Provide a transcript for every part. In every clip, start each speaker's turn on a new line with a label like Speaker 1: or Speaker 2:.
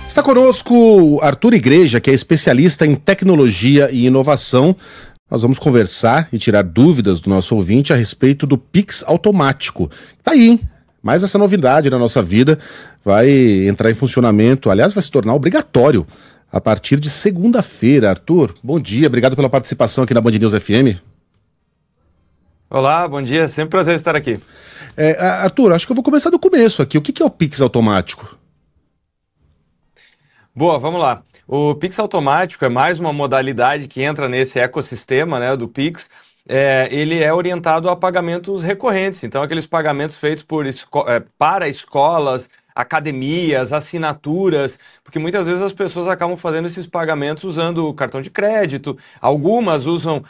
Speaker 1: Está conosco Arthur Igreja, que é especialista em tecnologia e inovação. Nós vamos conversar e tirar dúvidas do nosso ouvinte a respeito do Pix automático. Tá aí, hein? Mas essa novidade na nossa vida vai entrar em funcionamento, aliás, vai se tornar obrigatório a partir de segunda-feira. Arthur, bom dia, obrigado pela participação aqui na Band News FM.
Speaker 2: Olá, bom dia, sempre um prazer estar aqui.
Speaker 1: Arthur, acho que eu vou começar do começo aqui. O que é o Pix automático?
Speaker 2: Boa, vamos lá. O Pix automático é mais uma modalidade que entra nesse ecossistema, né, do Pix. Ele é orientado a pagamentos recorrentes, então aqueles pagamentos feitos para escolas, academias, assinaturas, porque muitas vezes as pessoas acabam fazendo esses pagamentos usando o cartão de crédito, algumas usam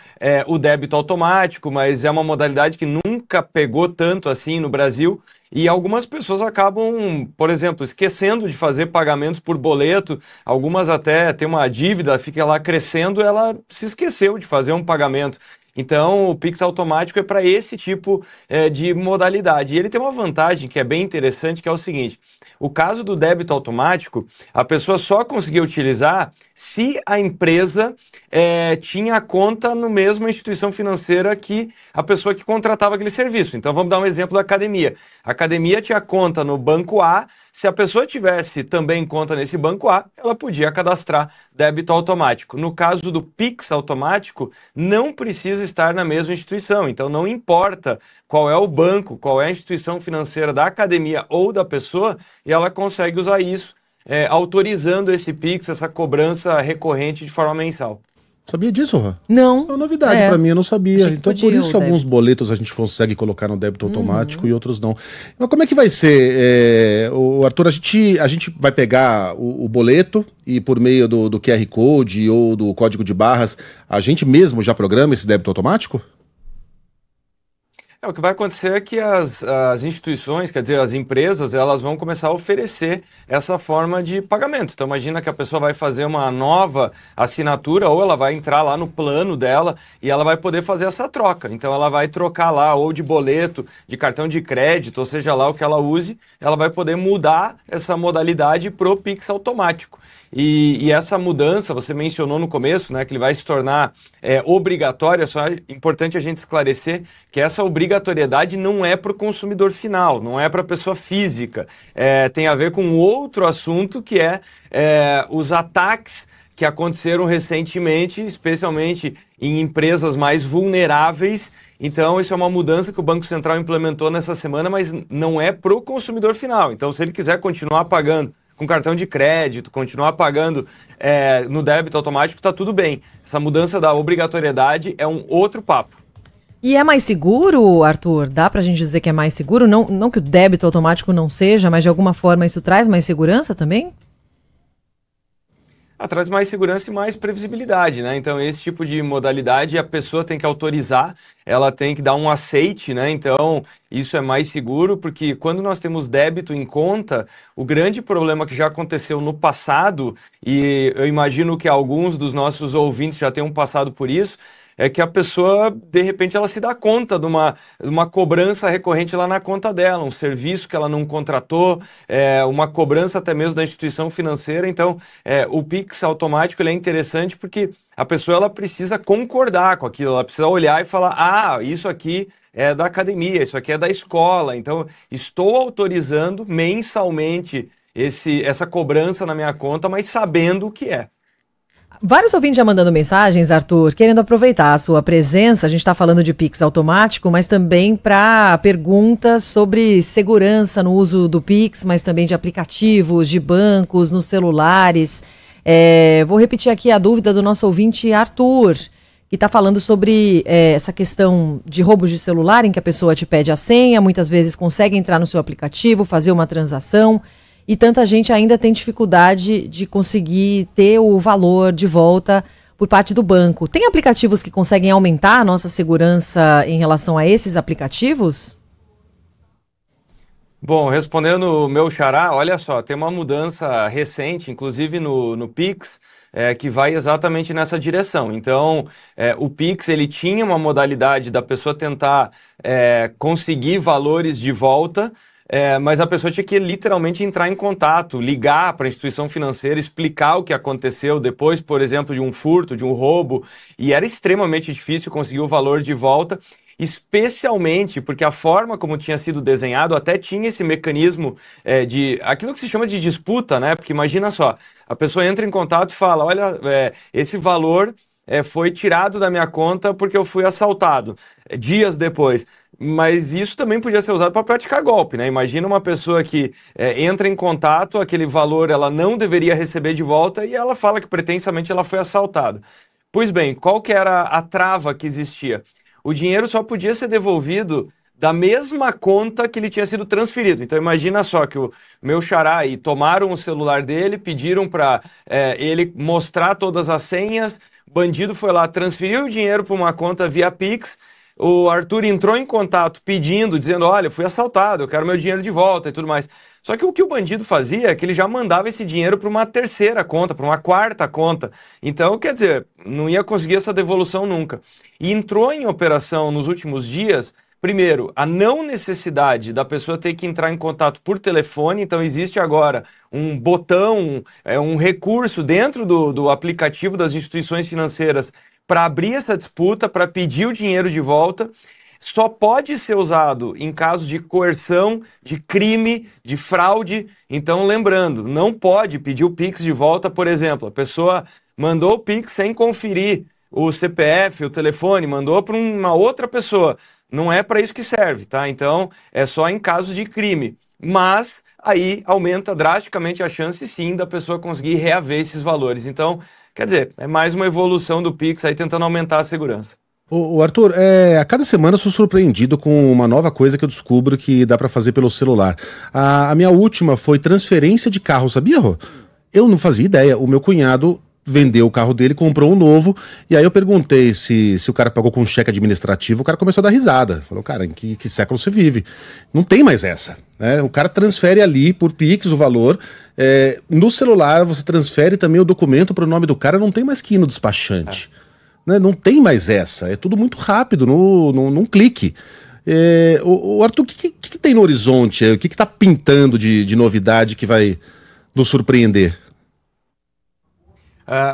Speaker 2: o débito automático, mas é uma modalidade que nunca pegou tanto assim no Brasil, e algumas pessoas acabam, por exemplo, esquecendo de fazer pagamentos por boleto, algumas até têm uma dívida, fica lá crescendo, ela se esqueceu de fazer um pagamento. Então, o Pix automático é para esse tipo de modalidade. E ele tem uma vantagem que é bem interessante, que é o seguinte: o caso do débito automático, a pessoa só conseguia utilizar se a empresa tinha conta na mesma instituição financeira que a pessoa que contratava aquele serviço. Então, vamos dar um exemplo da academia. A academia tinha conta no Banco A. Se a pessoa tivesse também conta nesse Banco A, ela podia cadastrar débito automático. No caso do Pix automático, não precisa estar na mesma instituição. Então, não importa qual é o banco, qual é a instituição financeira da academia ou da pessoa, e ela consegue usar isso, autorizando esse Pix, essa cobrança recorrente de forma mensal.
Speaker 1: Sabia disso, Rô?
Speaker 3: Não.
Speaker 1: É uma novidade pra mim, eu não sabia. Então por isso que alguns
Speaker 3: débito.
Speaker 1: boletos a gente consegue colocar no débito automático e outros não. Mas como é que vai ser, o Arthur? A gente vai pegar o boleto e por meio do QR Code ou do código de barras, a gente mesmo já programa esse débito automático?
Speaker 2: O que vai acontecer é que as instituições, quer dizer, as empresas, elas vão começar a oferecer essa forma de pagamento. Então, imagina que a pessoa vai fazer uma nova assinatura ou ela vai entrar lá no plano dela e ela vai poder fazer essa troca. Então, ela vai trocar lá ou de boleto, de cartão de crédito, ou seja lá o que ela use, ela vai poder mudar essa modalidade pro Pix automático. E essa mudança, você mencionou no começo, né, que ele vai se tornar obrigatório. É só importante a gente esclarecer que essa obrigatoriedade não é para o consumidor final, não é para a pessoa física. Tem a ver com outro assunto que os ataques que aconteceram recentemente, especialmente em empresas mais vulneráveis. Então, isso é uma mudança que o Banco Central implementou nessa semana, mas não é para o consumidor final. Então, se ele quiser continuar pagando com cartão de crédito, continuar pagando no débito automático, tá tudo bem. Essa mudança da obrigatoriedade é um outro papo.
Speaker 3: E é mais seguro, Arthur? Dá pra gente dizer que é mais seguro? Não que o débito automático não seja, mas de alguma forma isso traz mais segurança também?
Speaker 2: Traz mais segurança e mais previsibilidade, né? Então, esse tipo de modalidade a pessoa tem que autorizar, ela tem que dar um aceite, né? Então, isso é mais seguro, porque quando nós temos débito em conta, o grande problema que já aconteceu no passado, e eu imagino que alguns dos nossos ouvintes já tenham passado por isso, é que a pessoa, de repente, ela se dá conta de uma cobrança recorrente lá na conta dela, um serviço que ela não contratou, uma cobrança até mesmo da instituição financeira. Então, o Pix automático ele é interessante porque a pessoa ela precisa concordar com aquilo, ela precisa olhar e falar: isso aqui é da academia, isso aqui é da escola, então estou autorizando mensalmente essa cobrança na minha conta, mas sabendo o que é.
Speaker 3: Vários ouvintes já mandando mensagens, Arthur, querendo aproveitar a sua presença. A gente está falando de Pix automático, mas também para perguntas sobre segurança no uso do Pix, mas também de aplicativos, de bancos, nos celulares. Vou repetir aqui a dúvida do nosso ouvinte Arthur, que está falando sobre essa questão de roubos de celular, em que a pessoa te pede a senha, muitas vezes consegue entrar no seu aplicativo, fazer uma transação. E tanta gente ainda tem dificuldade de conseguir ter o valor de volta por parte do banco. Tem aplicativos que conseguem aumentar a nossa segurança em relação a esses aplicativos?
Speaker 2: Bom, respondendo o meu xará, olha só, tem uma mudança recente, inclusive no Pix, que vai exatamente nessa direção. Então, o Pix, ele tinha uma modalidade da pessoa tentar conseguir valores de volta, mas a pessoa tinha que literalmente entrar em contato, ligar para a instituição financeira, explicar o que aconteceu depois, por exemplo, de um furto, de um roubo, e era extremamente difícil conseguir o valor de volta, especialmente porque a forma como tinha sido desenhado até tinha esse mecanismo de aquilo que se chama de disputa, né? Porque imagina só, a pessoa entra em contato e fala, olha, esse valor foi tirado da minha conta porque eu fui assaltado, dias depois. Mas isso também podia ser usado para praticar golpe, né? Imagina uma pessoa que entra em contato, aquele valor ela não deveria receber de volta e ela fala que pretensamente ela foi assaltada. Pois bem, qual que era a trava que existia? O dinheiro só podia ser devolvido da mesma conta que ele tinha sido transferido. Então imagina só que o meu xará aí tomaram o celular dele, pediram para ele mostrar todas as senhas, o bandido foi lá, transferiu o dinheiro para uma conta via Pix, o Arthur entrou em contato pedindo, dizendo, olha, eu fui assaltado, eu quero meu dinheiro de volta e tudo mais. Só que o que o bandido fazia é que ele já mandava esse dinheiro para uma terceira conta, para uma quarta conta. Então, quer dizer, não ia conseguir essa devolução nunca. E entrou em operação nos últimos dias, primeiro, a não necessidade da pessoa ter que entrar em contato por telefone. Então, existe agora um botão, um recurso dentro do aplicativo das instituições financeiras para abrir essa disputa, para pedir o dinheiro de volta. Só pode ser usado em caso de coerção, de crime, de fraude. Então, lembrando, não pode pedir o Pix de volta, por exemplo. A pessoa mandou o Pix sem conferir o CPF, o telefone, mandou para uma outra pessoa. Não é para isso que serve, tá? Então, é só em caso de crime. Mas aí aumenta drasticamente a chance, sim, da pessoa conseguir reaver esses valores. Então, quer dizer, é mais uma evolução do Pix aí tentando aumentar a segurança.
Speaker 1: O Arthur, a cada semana eu sou surpreendido com uma nova coisa que eu descubro que dá pra fazer pelo celular. A minha última foi transferência de carro, sabia, Rô? Eu não fazia ideia. O meu cunhado vendeu o carro dele, comprou um novo, e aí eu perguntei se o cara pagou com cheque administrativo, o cara começou a dar risada. Falou, cara, em que século você vive? Não tem mais essa, né? O cara transfere ali por Pix o valor, no celular você transfere também o documento para o nome do cara, não tem mais que ir no despachante. Né? Não tem mais essa, é tudo muito rápido, num clique. O Arthur, o que tem no horizonte? O que está pintando de novidade que vai nos surpreender?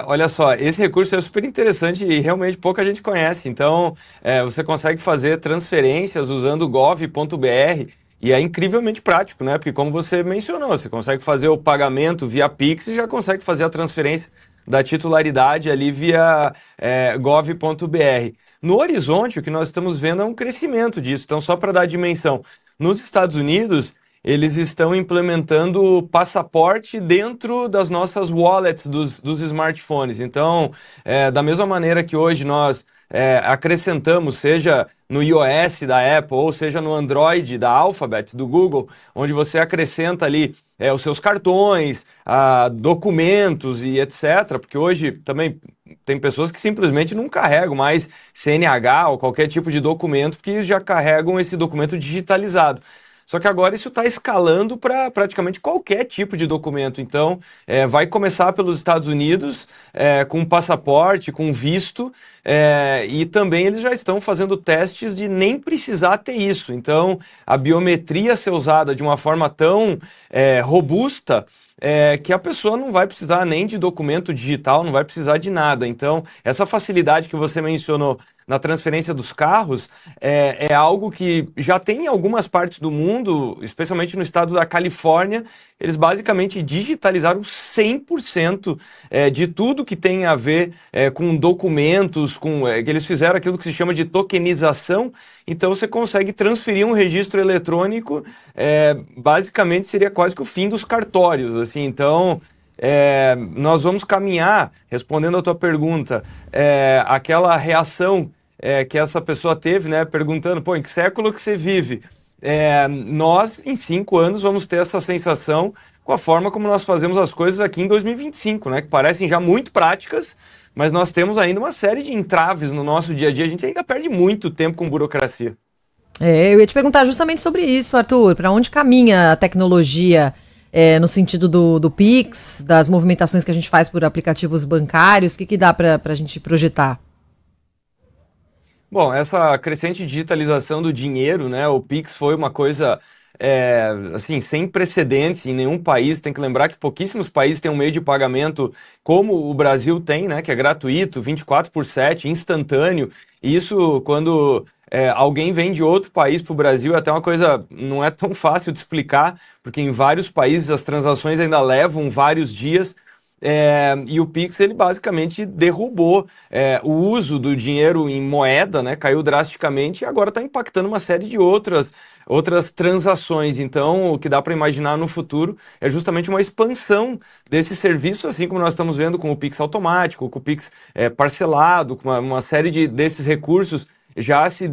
Speaker 2: Olha só, esse recurso é super interessante e realmente pouca gente conhece. Então, você consegue fazer transferências usando o gov.br e é incrivelmente prático, né? Porque como você mencionou, você consegue fazer o pagamento via Pix e já consegue fazer a transferência da titularidade ali via gov.br. No horizonte, o que nós estamos vendo é um crescimento disso. Então, só para dar dimensão, nos Estados Unidos, eles estão implementando passaporte dentro das nossas wallets dos smartphones. Então, da mesma maneira que hoje nós acrescentamos, seja no iOS da Apple ou seja no Android da Alphabet, do Google, onde você acrescenta ali os seus cartões, documentos e etc. Porque hoje também tem pessoas que simplesmente não carregam mais CNH ou qualquer tipo de documento, porque já carregam esse documento digitalizado. Só que agora isso está escalando para praticamente qualquer tipo de documento. Então, vai começar pelos Estados Unidos, com passaporte, com visto, e também eles já estão fazendo testes de nem precisar ter isso. Então, a biometria ser usada de uma forma tão robusta, que a pessoa não vai precisar nem de documento digital, não vai precisar de nada. Então, essa facilidade que você mencionou na transferência dos carros é algo que já tem em algumas partes do mundo, especialmente no estado da Califórnia. Eles basicamente digitalizaram 100% de tudo que tem a ver com documentos, que eles fizeram aquilo que se chama de tokenização. Então você consegue transferir um registro eletrônico, basicamente seria quase que o fim dos cartórios, assim. Então, nós vamos caminhar, respondendo a tua pergunta, aquela reação que essa pessoa teve, né, perguntando, pô, em que século que você vive? Nós, em 5 anos, vamos ter essa sensação com a forma como nós fazemos as coisas aqui em 2025, né, que parecem já muito práticas, mas nós temos ainda uma série de entraves no nosso dia a dia, a gente ainda perde muito tempo com burocracia.
Speaker 3: Eu ia te perguntar justamente sobre isso, Arthur, para onde caminha a tecnologia no sentido do Pix, das movimentações que a gente faz por aplicativos bancários, o que dá para a gente projetar?
Speaker 2: Bom, essa crescente digitalização do dinheiro, né? O Pix foi uma coisa assim, sem precedentes em nenhum país. Tem que lembrar que pouquíssimos países têm um meio de pagamento como o Brasil tem, né, que é gratuito, 24/7, instantâneo. E isso, quando alguém vem de outro país para o Brasil, é até uma coisa não é tão fácil de explicar, porque em vários países as transações ainda levam vários dias. E o Pix, ele basicamente derrubou o uso do dinheiro em moeda, né? Caiu drasticamente e agora está impactando uma série de outras transações. Então, o que dá para imaginar no futuro é justamente uma expansão desse serviço, assim como nós estamos vendo com o Pix automático, com o Pix parcelado, com uma série desses recursos. Já se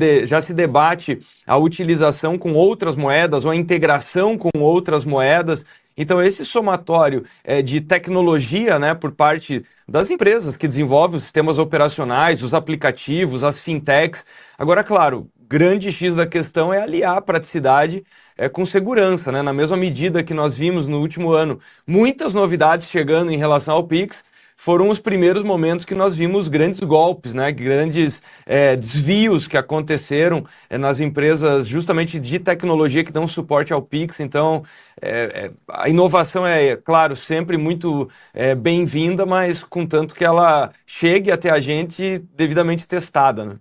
Speaker 2: debate a utilização com outras moedas ou a integração com outras moedas. Então, esse somatório de tecnologia, né, por parte das empresas que desenvolvem os sistemas operacionais, os aplicativos, as fintechs. Agora, claro, grande X da questão é aliar a praticidade com segurança, né? Na mesma medida que nós vimos no último ano muitas novidades chegando em relação ao Pix, foram os primeiros momentos que nós vimos grandes golpes, né? Grandes desvios que aconteceram nas empresas justamente de tecnologia que dão suporte ao Pix. Então, a inovação é, claro, sempre muito bem-vinda, mas contanto que ela chegue até a gente devidamente testada, né?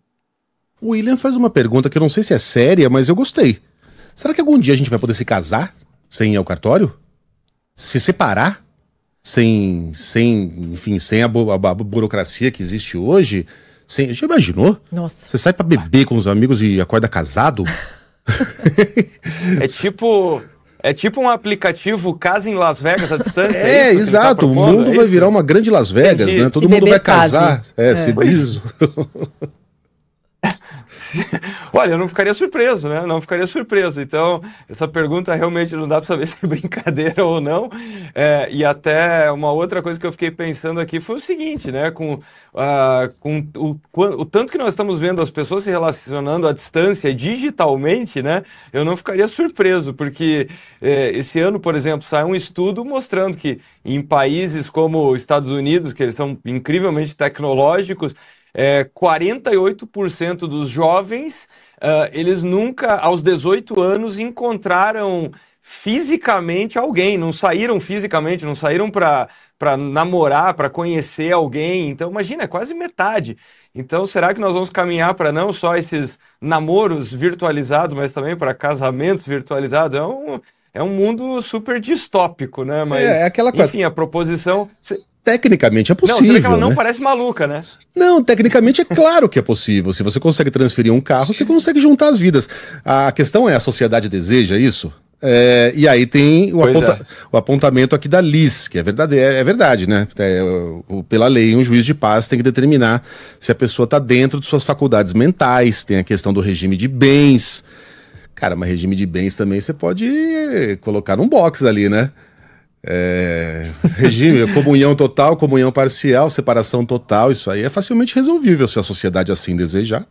Speaker 1: O William faz uma pergunta que eu não sei se é séria, mas eu gostei. Será que algum dia a gente vai poder se casar sem ir ao cartório? Se separar? Sem a burocracia que existe hoje. Já imaginou?
Speaker 3: Nossa.
Speaker 1: Você sai pra beber com os amigos e acorda casado?
Speaker 2: É tipo um aplicativo Casa em Las Vegas à distância.
Speaker 1: Exato. O mundo vai virar uma grande Las Vegas,
Speaker 2: Entendi.
Speaker 1: né? Todo mundo vai casar.
Speaker 2: Se biso. Olha, eu não ficaria surpreso, né? Não ficaria surpreso. Então, essa pergunta realmente não dá para saber se é brincadeira ou não. E até uma outra coisa que eu fiquei pensando aqui foi o seguinte, né? Com o tanto que nós estamos vendo as pessoas se relacionando à distância digitalmente, né? Eu não ficaria surpreso, porque esse ano, por exemplo, saiu um estudo mostrando que em países como os Estados Unidos, que eles são incrivelmente tecnológicos, 48% dos jovens, eles nunca, aos 18 anos, encontraram fisicamente alguém, não saíram fisicamente, não saíram para namorar, para conhecer alguém. Então, imagina, é quase metade. Então, será que nós vamos caminhar para não só esses namoros virtualizados, mas também para casamentos virtualizados? É um mundo super distópico, né? Mas,
Speaker 1: aquela coisa...
Speaker 2: enfim, a proposição...
Speaker 1: Tecnicamente é possível.
Speaker 2: Não, você vê que ela não parece maluca, né?
Speaker 1: Não, tecnicamente é claro que é possível. Se você consegue transferir um carro, você consegue juntar as vidas. A questão é, a sociedade deseja isso? E aí tem o apontamento aqui da Liz, que é verdade, né? Pela lei, um juiz de paz tem que determinar se a pessoa está dentro de suas faculdades mentais, tem a questão do regime de bens. Cara, mas regime de bens também você pode colocar num box ali, né? Regime, comunhão total, comunhão parcial, separação total, isso aí é facilmente resolvível se a sociedade assim desejar.